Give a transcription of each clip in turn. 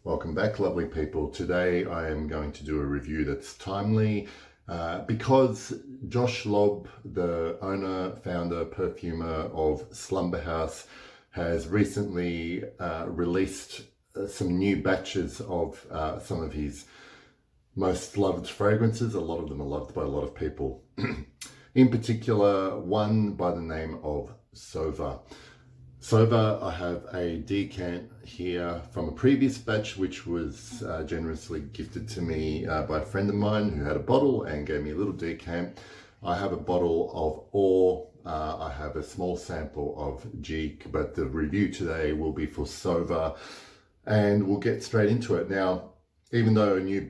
Welcome back, lovely people. Today I am going to do a review that's timely because Josh Lobb, the owner, founder, perfumer of Slumberhouse, has recently released some new batches of some of his most loved fragrances. A lot of them are loved by a lot of people. In particular, one by the name of Sova. Sova, I have a decant here from a previous batch which was generously gifted to me by a friend of mine who had a bottle and gave me a little decant. I have a bottle of Ore, I have a small sample of Jeek, but the review today will be for Sova and we'll get straight into it. Now, even though a new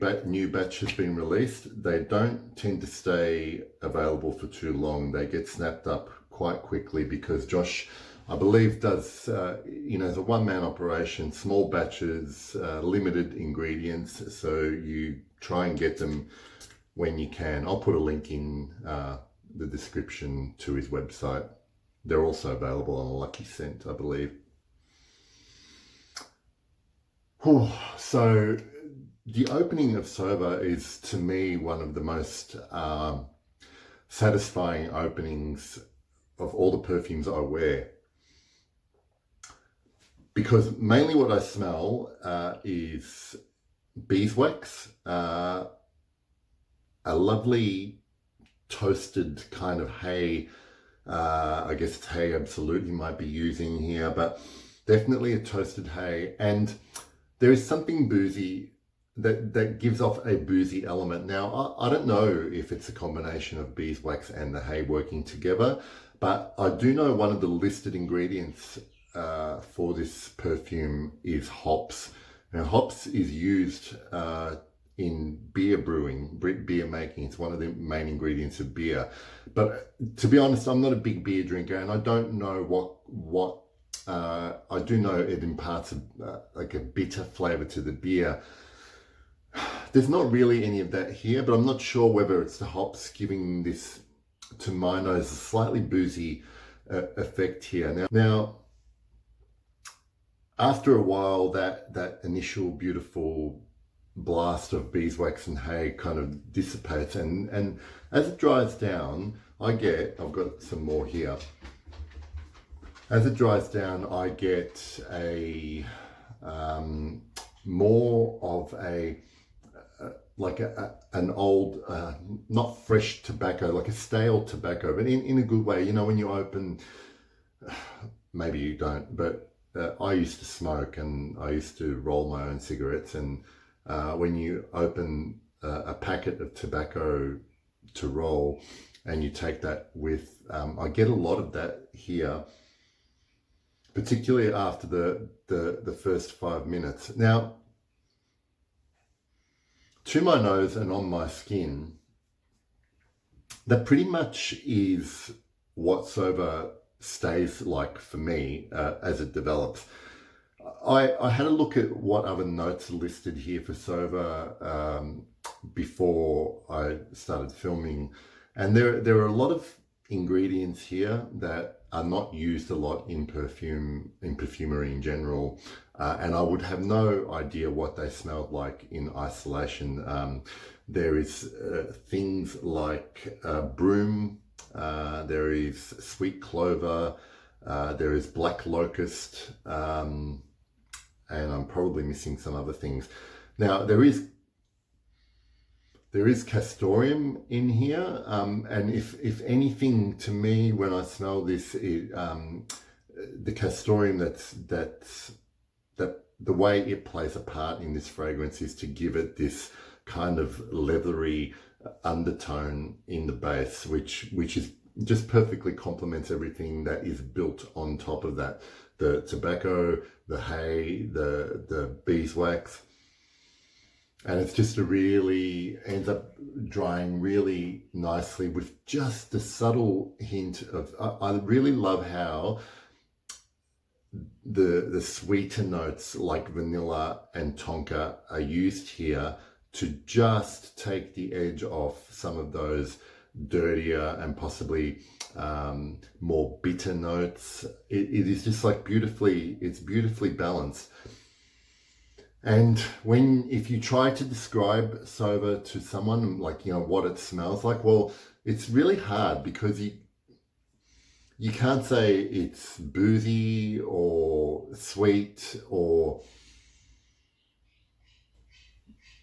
batch has been released, they don't tend to stay available for too long. They get snapped up quite quickly because Josh, I believe, does, it's a one-man operation, small batches, limited ingredients, so you try and get them when you can. I'll put a link in the description to his website. They're also available on a Lucky Scent, I believe. So the opening of Sova is, to me, one of the most satisfying openings of all the perfumes I wear. Because mainly what I smell is beeswax, a lovely toasted kind of hay. I guess it's hay Absolute you might be using here, but definitely a toasted hay. And there is something boozy that gives off a boozy element. Now, I don't know if it's a combination of beeswax and the hay working together, but I do know one of the listed ingredients for this perfume is hops. Now, hops is used in beer brewing, beer making. It's one of the main ingredients of beer. But to be honest, I'm not a big beer drinker, and I don't know what I do know it imparts like a bitter flavor to the beer. There's not really any of that here, but I'm not sure whether it's the hops giving this, to my nose, a slightly boozy effect here. Now, after a while, that initial beautiful blast of beeswax and hay kind of dissipates, and as it dries down, I've got some more here. As it dries down, I get a more of an old, not fresh tobacco, like a stale tobacco, but in a good way. You know, when you open, maybe you don't, but I used to smoke and I used to roll my own cigarettes, and when you open a packet of tobacco to roll and you take that with, I get a lot of that here, particularly after the first 5 minutes. Now, to my nose and on my skin, that pretty much is what Sova stays like for me as it develops. I had a look at what other notes are listed here for Sova before I started filming, and there are a lot of ingredients here that are not used a lot in perfumery in general, and I would have no idea what they smelled like in isolation. There is things like broom, there is sweet clover, there is black locust, and I'm probably missing some other things. Now, there is castoreum in here, and if anything, to me, when I smell this, the castoreum that the way it plays a part in this fragrance is to give it this kind of leathery undertone in the base, which is just perfectly complements everything that is built on top of that. The tobacco, the hay, the beeswax. And it's just ends up drying really nicely with just a subtle hint of, I really love how the sweeter notes like vanilla and tonka are used here to just take the edge off some of those dirtier and possibly more bitter notes. It is just like beautifully balanced. And if you try to describe Sova to someone, like, what it smells like, well, it's really hard because you can't say it's boozy or sweet or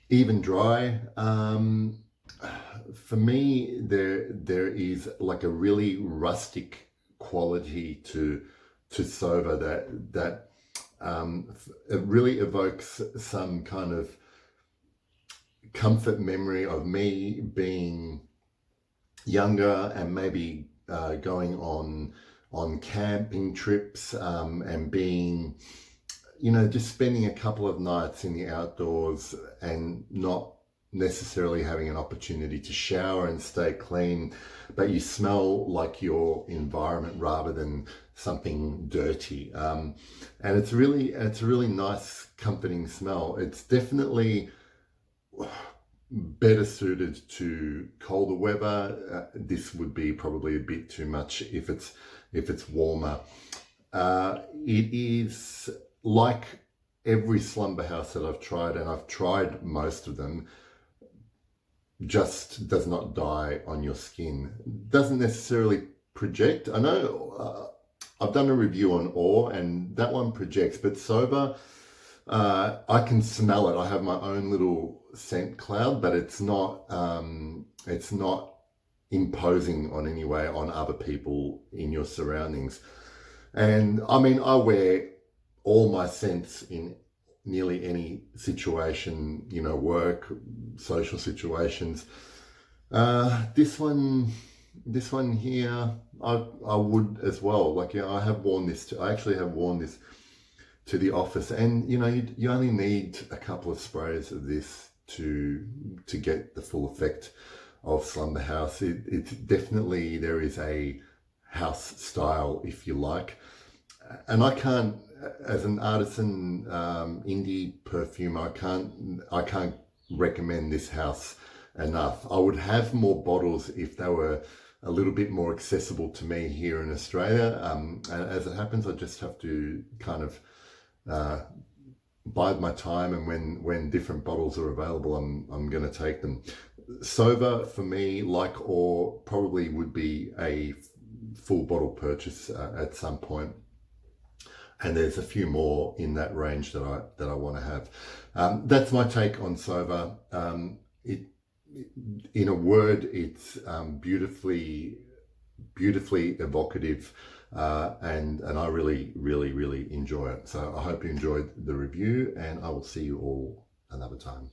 even dry. For me, there is like a really rustic quality to Sova that it really evokes some kind of comfort memory of me being younger and maybe going on camping trips, and being, just spending a couple of nights in the outdoors and not necessarily having an opportunity to shower and stay clean, but you smell like your environment rather than something dirty. And it's a really nice, comforting smell. It's definitely better suited to colder weather. This would be probably a bit too much if it's warmer. It is like every slumber house that I've tried, and I've tried most of them, just does not die on your skin. Doesn't necessarily project. I know I've done a review on ore and that one projects, but Sova, I can smell it. I have my own little scent cloud, but it's not imposing on any way on other people in your surroundings. And I mean, I wear all my scents in nearly any situation, work, social situations. This one here, I would as well. Like, I have worn this. I actually have worn this to the office, and you only need a couple of sprays of this to get the full effect of Slumberhouse. It's definitely, there is a house style, if you like, and I can't, as an artisan indie perfumer, I can't recommend this house enough. I would have more bottles if they were a little bit more accessible to me here in Australia. And as it happens, I just have to kind of bide my time, and when different bottles are available, I'm going to take them. Sova, for me, like Ore, probably would be a full bottle purchase at some point. And there's a few more in that range that I want to have. That's my take on Sova. In a word, it's beautifully evocative, and I really enjoy it. So I hope you enjoyed the review, and I will see you all another time.